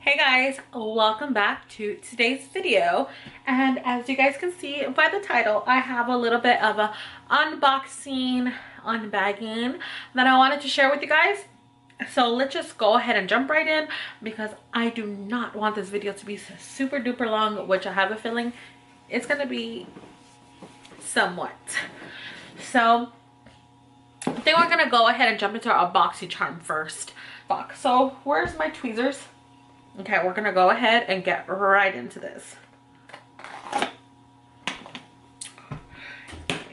Hey guys, welcome back to today's video. And as you guys can see by the title, I have a little bit of a unboxing, unbagging that I wanted to share with you guys. So let's just go ahead and jump right in because I do not want this video to be super duper long, which I have a feeling it's gonna be somewhat. So I think we're gonna go ahead and jump into our Boxycharm first. So where's my tweezers? Okay, we're gonna go ahead and get right into this.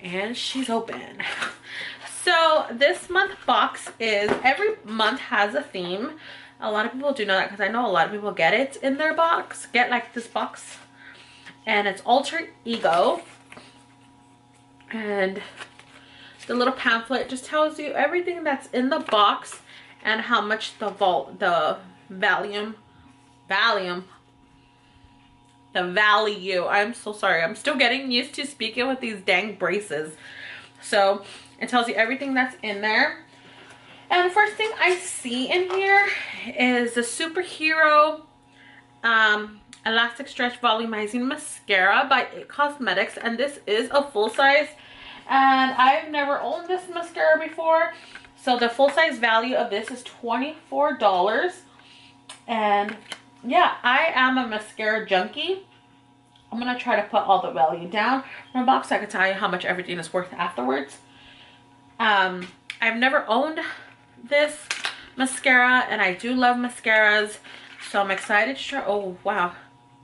And she's open. So this month box is, every month has a theme. A lot of people do know that because I know a lot of people get it in their box, get like this box. And it's Alter Ego. And the little pamphlet just tells you everything that's in the box and how much the value. I'm so sorry, I'm still getting used to speaking with these dang braces. So it tells you everything that's in there. And the first thing I see in here is the Superhero Elastic Stretch Volumizing Mascara by It Cosmetics, and this is a full size, and I've never owned this mascara before. So the full size value of this is $24. And yeah, I am a mascara junkie. I'm gonna try to put all the value down from the box so I can tell you how much everything is worth afterwards. I've never owned this mascara and I do love mascaras, so I'm excited to try. Oh wow,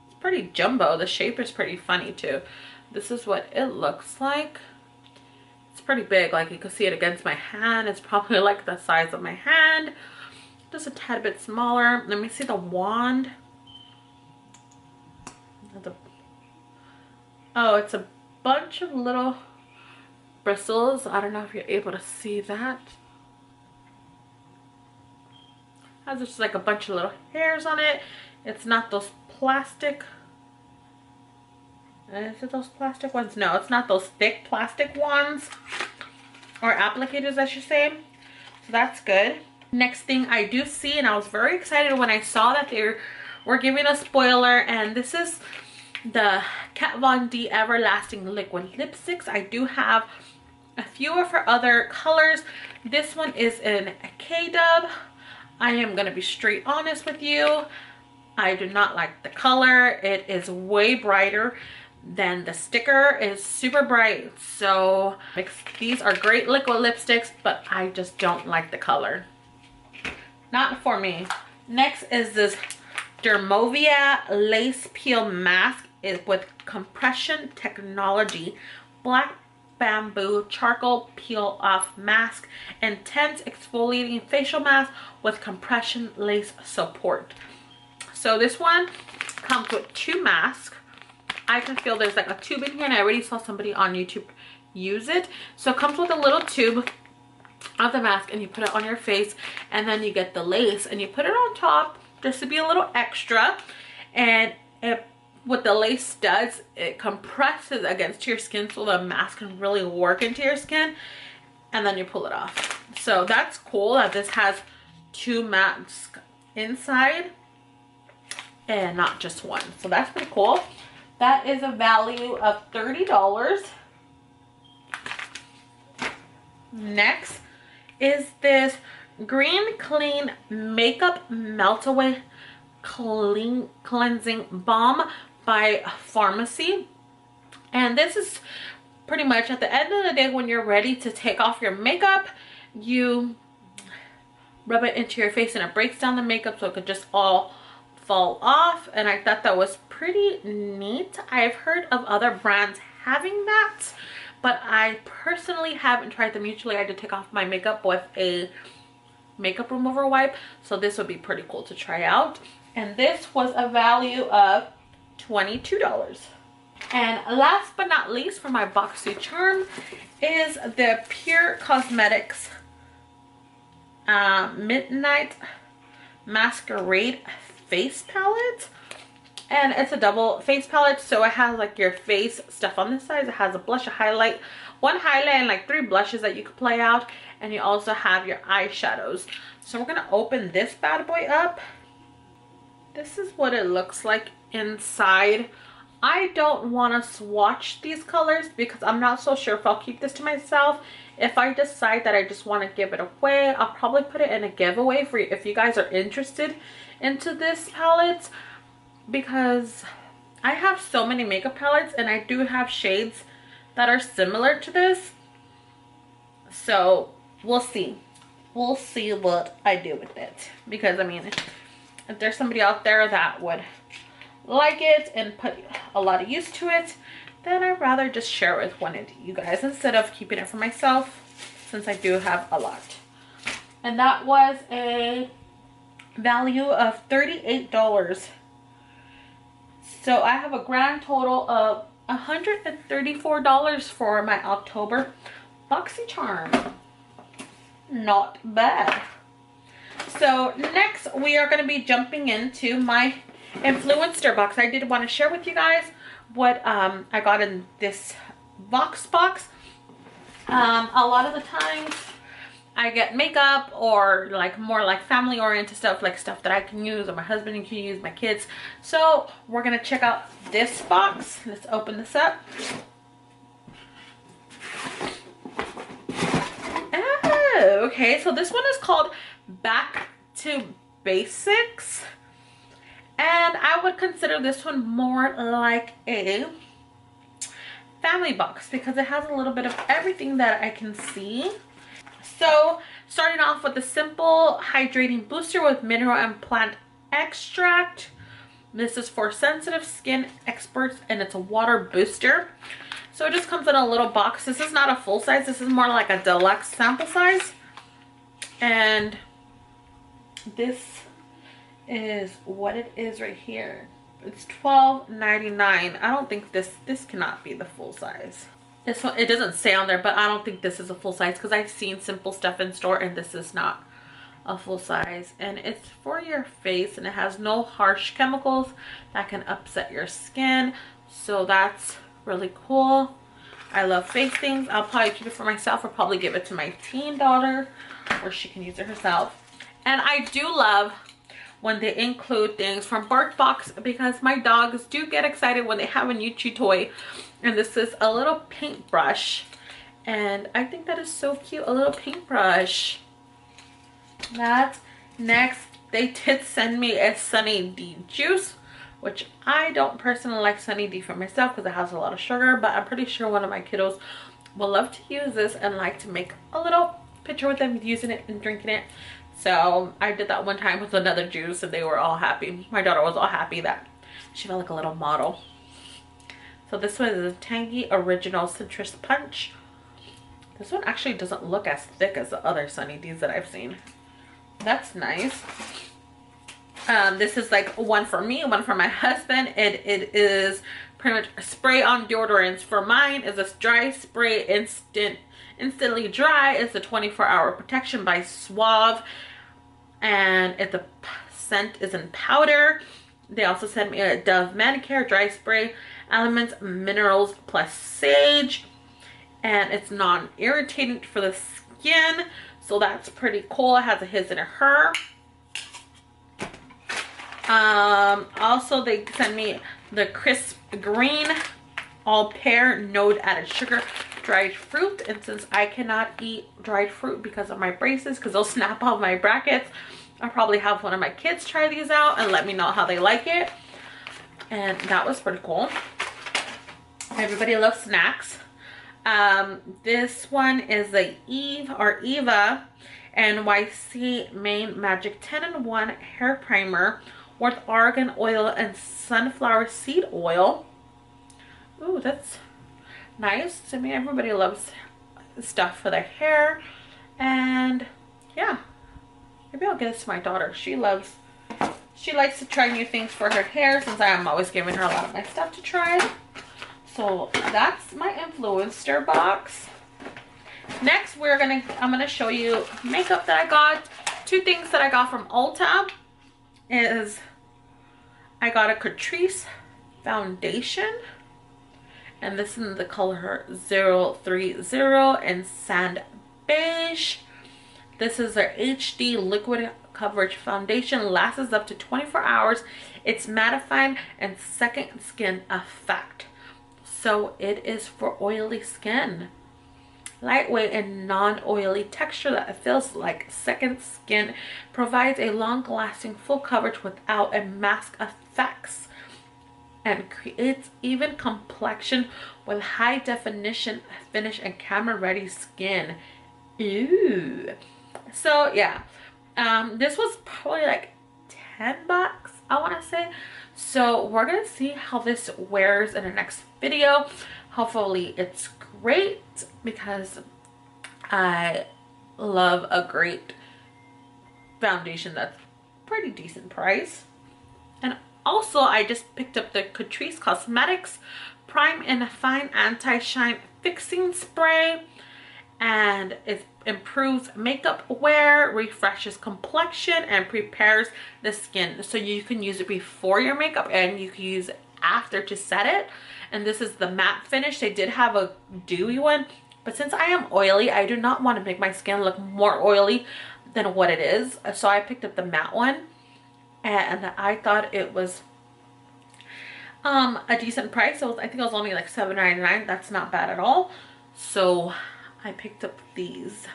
it's pretty jumbo. The shape is pretty funny too. This is what it looks like. It's pretty big, like you can see it against my hand. It's probably like the size of my hand, just a tad bit smaller. Let me see the wand. Oh, it's a bunch of little bristles. I don't know if you're able to see that. Has just like a bunch of little hairs on it. It's not those plastic. Is it those plastic ones? No, it's not those thick plastic ones. Or applicators, I should say. So that's good. Next thing I do see, and I was very excited when I saw that they were giving a spoiler, and this is the Kat Von D Everlasting Liquid Lipsticks. I do have a few of her other colors. This one is in K-Dub. I am going to be straight honest with you. I do not like the color. It is way brighter than the sticker. It's super bright. So these are great liquid lipsticks, but I just don't like the color. Not for me. Next is this Dermovia Lace Peel Mask with compression technology, black bamboo charcoal peel off mask, intense exfoliating facial mask with compression lace support. So this one comes with two masks. I can feel there's like a tube in here, and I already saw somebody on YouTube use it. So it comes with a little tube of the mask, and you put it on your face, and then you get the lace and you put it on top just to be a little extra. And what the lace does, it compresses against your skin so the mask can really work into your skin, and then you pull it off. So that's cool that this has two masks inside and not just one. So that's pretty cool. That is a value of $30. Next is this Green Clean Makeup Melt Away Cleansing Balm by Pharmacy. And this is pretty much at the end of the day when you're ready to take off your makeup, you rub it into your face and it breaks down the makeup so it could just all fall off. And I thought that was pretty neat. I've heard of other brands having that, but I personally haven't tried them. Usually I do take off my makeup with a makeup remover wipe, so this would be pretty cool to try out. And this was a value of $22. And last but not least for my Boxycharm is the Pure Cosmetics Midnight Masquerade Face Palette. And it's a double face palette, so it has like your face stuff on this side. It has a blush, a highlight, one highlight, and like 3 blushes that you could play out. And you also have your eyeshadows. So we're gonna open this bad boy up. this is what it looks like inside. I don't want to swatch these colors because I'm not so sure if I'll keep this to myself. If I decide that I just want to give it away, I'll probably put it in a giveaway for you if you guys are interested into this palette, because I have so many makeup palettes and I do have shades that are similar to this. So we'll see. We'll see what I do with it, because I mean, if there's somebody out there that would like it and put a lot of use to it, then I'd rather just share it with one of you guys instead of keeping it for myself, since I do have a lot. And that was a value of $38. So I have a grand total of $134 for my October Boxycharm. Not bad. So next we are going to be jumping into my Influenster box. I did want to share with you guys what I got in this box. A lot of the times I get makeup or like more like family oriented stuff, like stuff that I can use or my husband can use, my kids. So we're gonna check out this box. Let's open this up. Oh, okay, so this one is called Back to Basics, and I would consider this one more like a family box because it has a little bit of everything that I can see. So starting off with a simple hydrating booster with mineral and plant extract. This is for sensitive skin experts and it's a water booster. So it just comes in a little box. This is not a full size, this is more like a deluxe sample size. And this is what it is right here. It's $12.99. I don't think this cannot be the full size. This one, it doesn't say on there, but I don't think this is a full size because I've seen simple stuff in store and this is not a full size. And it's for your face and it has no harsh chemicals that can upset your skin. So that's really cool. I love face things. I'll probably keep it for myself or probably give it to my teen daughter or she can use it herself. And I do love when they include things from BarkBox because my dogs do get excited when they have a new chew toy. And this is a little paintbrush. And I think that is so cute, a little paintbrush. That's next. They did send me a Sunny D juice, which I don't personally like Sunny D for myself because it has a lot of sugar, but I'm pretty sure one of my kiddos will love to use this and like to make a little picture with them using it and drinking it. So I did that one time with another juice and they were all happy. My daughter was all happy that she felt like a little model. So this one is a Tangy Original Citrus Punch. This one actually doesn't look as thick as the other Sunny D's that I've seen. That's nice. This is like one for me, one for my husband. It is pretty much spray on deodorants. For mine is a dry spray instantly dry. It's a 24-hour protection by Suave. And the scent is in powder. They also sent me a Dove Manicare dry spray, Elements Minerals plus Sage, and it's non-irritating for the skin, so that's pretty cool. It has a his and a her. Also they sent me the Crisp Green All Pear No Added Sugar dried fruit, and since I cannot eat dried fruit because of my braces, because they'll snap off my brackets, I'll probably have one of my kids try these out and let me know how they like it. And that was pretty cool. Everybody loves snacks. This one is the Eva NYC Main Magic 10-in-1 Hair Primer with argan oil and sunflower seed oil. Ooh, that's nice. I mean, everybody loves stuff for their hair. And yeah, maybe I'll give this to my daughter. She likes to try new things for her hair since I am always giving her a lot of my stuff to try. So that's my Influencer box. Next, I'm gonna show you makeup that I got. Two things that I got from Ulta is I got a Catrice foundation, and this is in the color 030 and Sand Beige. This is their HD liquid coverage foundation, lasts up to 24 hours. It's mattifying and second skin effect, so it is for oily skin. Lightweight and non-oily texture that feels like second skin, provides a long-lasting full coverage without a mask effects, and creates even complexion with high definition finish and camera ready skin. Ooh. So yeah, this was probably like $10, I want to say. So we're gonna see how this wears in the next video. Hopefully it's great, because I love a great foundation that's pretty decent price. And also I just picked up the Catrice Cosmetics Prime and Fine Anti-Shine Fixing Spray, and it improves makeup wear, refreshes complexion, and prepares the skin. So you can use it before your makeup and you can use it after to set it. And this is the matte finish. They did have a dewy one, but since I am oily, I do not want to make my skin look more oily than what it is. So I picked up the matte one, and I thought it was a decent price. So I think it was only like $7.99. That's not bad at all. So I picked up these.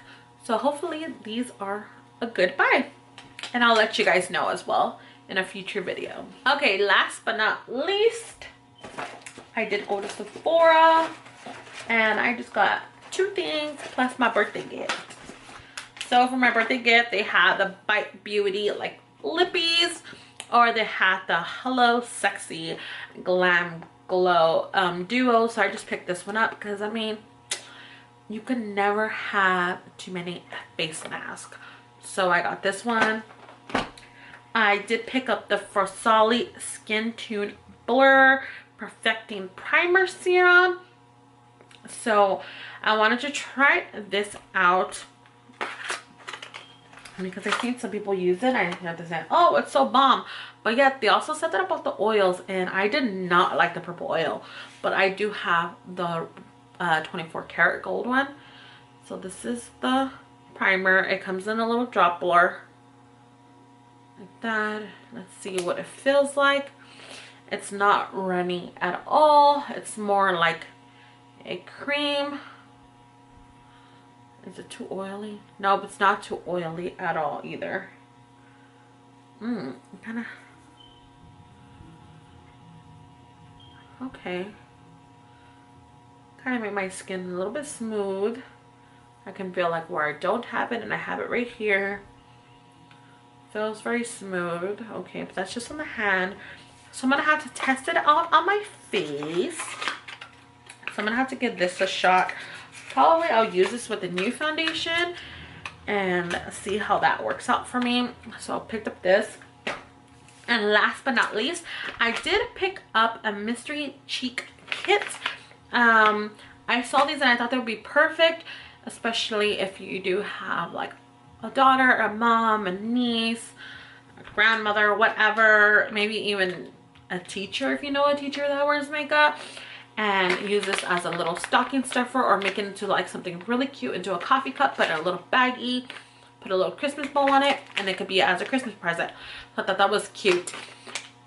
So hopefully these are a good buy, and I'll let you guys know as well in a future video. Okay, last but not least, I did go to Sephora and I just got 2 things plus my birthday gift. So for my birthday gift, they had the Bite Beauty like lippies, or they had the Hello Sexy Glam Glow duo. So I just picked this one up because, I mean, you can never have too many face masks. So I got this one. I did pick up the Frosali Skin Tune Blur Perfecting Primer Serum. So I wanted to try this out because I've seen some people use it. I have to say, oh, it's so bomb. But yet they also said that about the oils, and I did not like the purple oil. But I do have the 24 karat gold one. So this is the primer. It comes in a little drop blur like that. Let's see what it feels like. It's not runny at all. It's more like a cream. Is it too oily? No, it's not too oily at all either. Kind of. Okay. Kind of make my skin a little bit smooth. I can feel like where I don't have it, and I have it right here. Feels very smooth. Okay, but that's just on the hand. So I'm gonna have to test it out on my face. So I'm gonna have to give this a shot. Probably I'll use this with the new foundation and see how that works out for me. So I picked up this. And last but not least, I did pick up a mystery cheek kit. I saw these and I thought they would be perfect, especially if you do have like a daughter, a mom, a niece, a grandmother, whatever, maybe even a teacher, if you know a teacher that wears makeup, and use this as a little stocking stuffer, or make it into like something really cute into a coffee cup, put a little baggie, put a little Christmas bowl on it, and it could be as a Christmas present. I thought that was cute.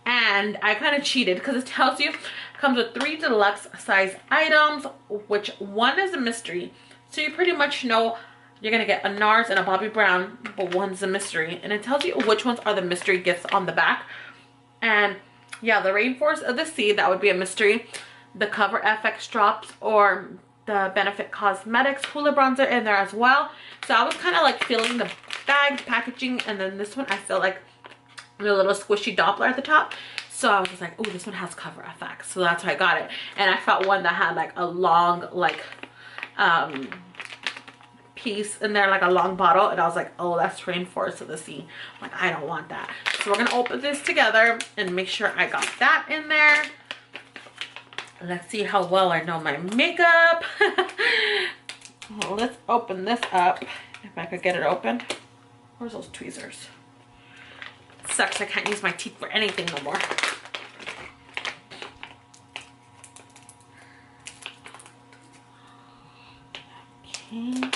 And I kind of cheated because it tells you it comes with 3 deluxe size items, which one is a mystery. So you pretty much know you're gonna get a NARS and a Bobbi Brown, but one's a mystery. And it tells you which ones are the mystery gifts on the back. And yeah, the Rainforest of the Sea, that would be a mystery. The Cover FX drops, or the Benefit Cosmetics Hoola bronzer in there as well. So I was kind of like feeling the bag packaging, and then this one I feel like the little squishy Doppler at the top. So I was just like, oh, this one has Cover FX, so that's why I got it. And I felt one that had like a long like piece in there, like a long bottle, and I was like, oh, that's Rainforest of the Sea. Like, I don't want that. So we're gonna open this together and make sure I got that in there. Let's see how well I know my makeup. Well, let's open this up. If I could get it open. Where's those tweezers? Sucks, I can't use my teeth for anything no more. Okay.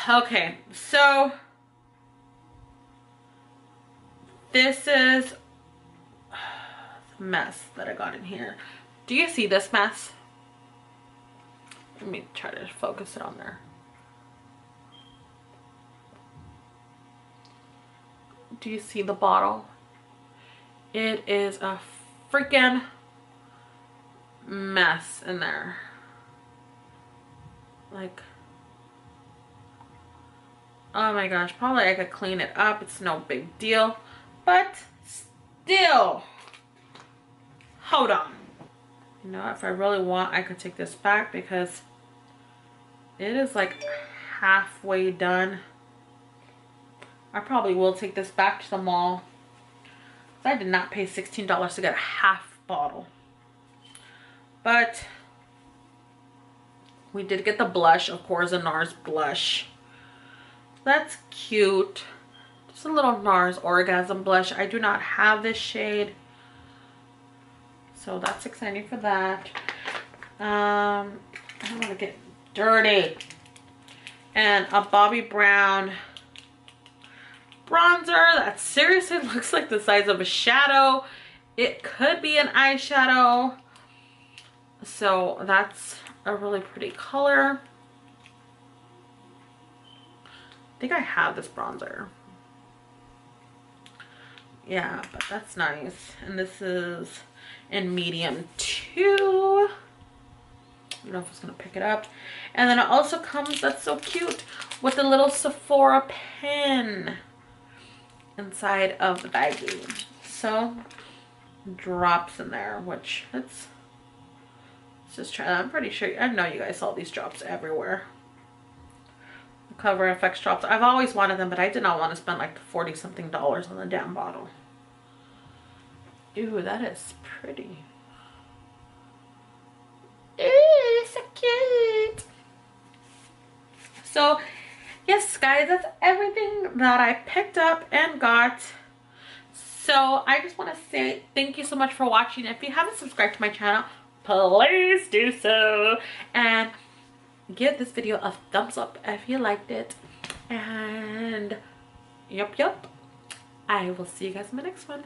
Okay, so this is the mess that I got in here. Do you see this mess? Let me try to focus it on there. Do you see the bottle? It is a freaking mess in there. Like, oh my gosh, probably I could clean it up. It's no big deal, but still, hold on. You know, if I really want, I could take this back because it is like halfway done. I probably will take this back to the mall. I did not pay $16 to get a half bottle. But we did get the blush, of course, a NARS blush. That's cute. Just a little NARS Orgasm blush. I do not have this shade, so that's exciting for that. I don't want to get dirty. And a Bobbi Brown bronzer that seriously looks like the size of a shadow. It could be an eyeshadow, so that's a really pretty color. I think I have this bronzer. Yeah, but that's nice. And this is in medium 2. I don't know if it's gonna pick it up. And then it also comes, that's so cute, with a little Sephora pen inside of the baggie. So drops in there, which let's just try. I'm pretty sure, I know you guys saw these drops everywhere. The Cover FX drops. I've always wanted them, but I did not want to spend like 40 something dollars on the damn bottle. Ew, that is pretty. Ew, so cute. So yes, guys, that's everything that I picked up and got. So I just want to say thank you so much for watching. If you haven't subscribed to my channel, please do so. And give this video a thumbs up if you liked it. And yup, I will see you guys in my next one.